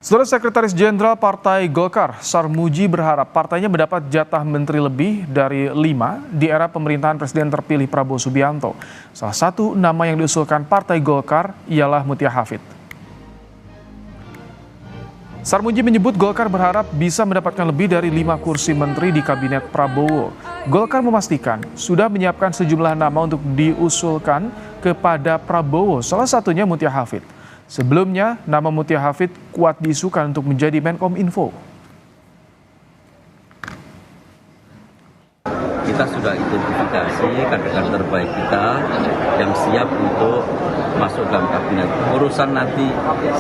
Saudara Sekretaris Jenderal Partai Golkar, Sarmuji berharap partainya mendapat jatah menteri lebih dari 5 di era pemerintahan Presiden terpilih Prabowo Subianto. Salah satu nama yang diusulkan Partai Golkar ialah Mutia Hafid. Sarmuji menyebut Golkar berharap bisa mendapatkan lebih dari 5 kursi menteri di Kabinet Prabowo. Golkar memastikan sudah menyiapkan sejumlah nama untuk diusulkan kepada Prabowo, salah satunya Mutia Hafid. Sebelumnya, nama Mutia Hafid kuat diisukan untuk menjadi Menkominfo. Kita sudah identifikasi kader-kader terbaik kita yang siap untuk masuk dalam kabinet. Urusan nanti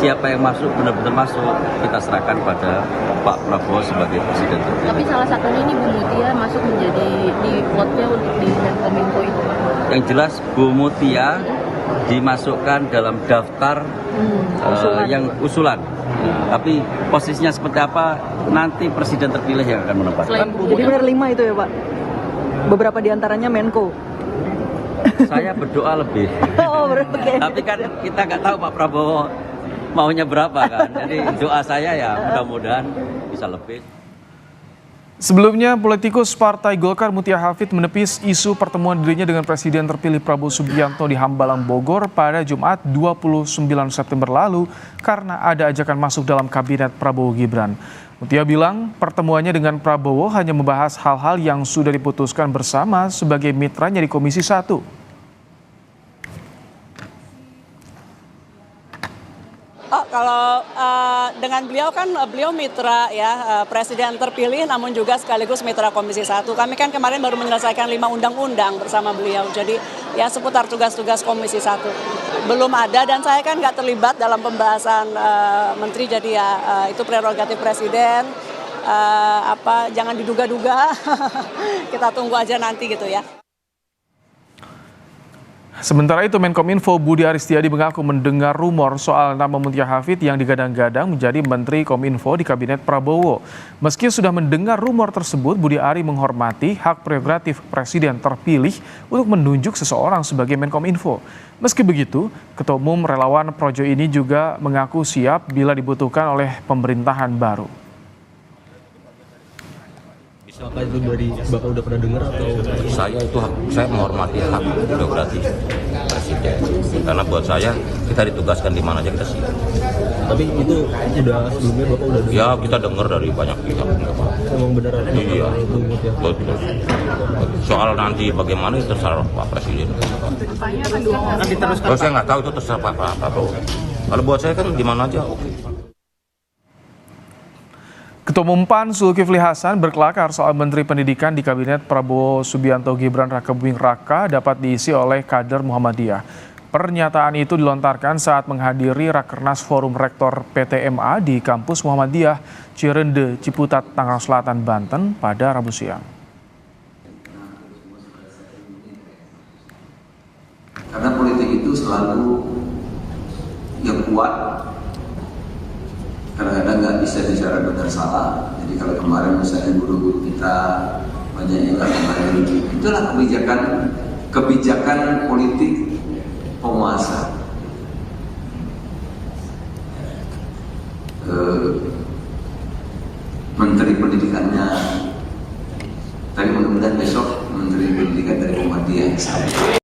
siapa yang masuk, benar-benar masuk, kita serahkan pada Pak Prabowo sebagai presiden terpilih. Tapi salah satunya ini Bu Mutia masuk menjadi di plotnya untuk di Menkominfo itu. Yang jelas Bu Mutia dimasukkan dalam daftar yang usulan. Tapi posisinya seperti apa nanti presiden terpilih yang akan menempatkan. Jadi benar 5 itu ya Pak? Beberapa diantaranya Menko. Saya berdoa lebih. Oh, okay. Tapi kan kita nggak tahu Pak Prabowo maunya berapa kan. Jadi doa saya ya mudah-mudahan bisa lebih. Sebelumnya, politikus Partai Golkar Mutia Hafid menepis isu pertemuan dirinya dengan Presiden terpilih Prabowo Subianto di Hambalang, Bogor pada Jumat 29 September lalu karena ada ajakan masuk dalam kabinet Prabowo Gibran. Mutia bilang pertemuannya dengan Prabowo hanya membahas hal-hal yang sudah diputuskan bersama sebagai mitranya di Komisi 1. Kalau dengan beliau kan beliau mitra ya presiden terpilih namun juga sekaligus mitra Komisi 1. Kami kan kemarin baru menyelesaikan 5 undang-undang bersama beliau. Jadi ya seputar tugas-tugas Komisi 1. Belum ada dan saya kan nggak terlibat dalam pembahasan menteri, jadi ya itu prerogatif presiden. Jangan diduga-duga. Kita tunggu aja nanti gitu ya. Sementara itu, Menkominfo Budi Aristiadi mengaku mendengar rumor soal nama Mutia Hafid yang digadang-gadang menjadi Menteri Kominfo di Kabinet Prabowo. Meski sudah mendengar rumor tersebut, Budi Ari menghormati hak prerogatif Presiden terpilih untuk menunjuk seseorang sebagai Menkominfo. Meski begitu, Ketua Umum Relawan Projo ini juga mengaku siap bila dibutuhkan oleh pemerintahan baru. Apa itu dari Bapak udah pernah dengar atau? Saya menghormati hak prerogatif presiden. Karena buat saya kita ditugaskan di mana aja kita siap. Tapi itu udah sebelumnya Bapak udah dengar? Ya kita dengar dari banyak pihak. Emang beneran? Iya. Itu Mutia. Betul. Soal nanti bagaimana itu terserah Pak Presiden. Kalau saya nggak tahu itu terserah Pak Prabowo. Kalau buat saya kan di mana aja oke. Ketua Umum PAN Zulkifli Hasan berkelakar soal Menteri Pendidikan di Kabinet Prabowo Subianto Gibran Rakebuming Raka dapat diisi oleh kader Muhammadiyah. Pernyataan itu dilontarkan saat menghadiri Rakernas Forum Rektor PTMA di kampus Muhammadiyah Cirende, Ciputat, Tangerang Selatan, Banten pada Rabu siang. Karena politik itu selalu yang kuat. Kadang-kadang nggak bisa bicara benar salah. Jadi kalau kemarin misalnya guru-guru kita banyak yang nggak kemarin, itulah kebijakan politik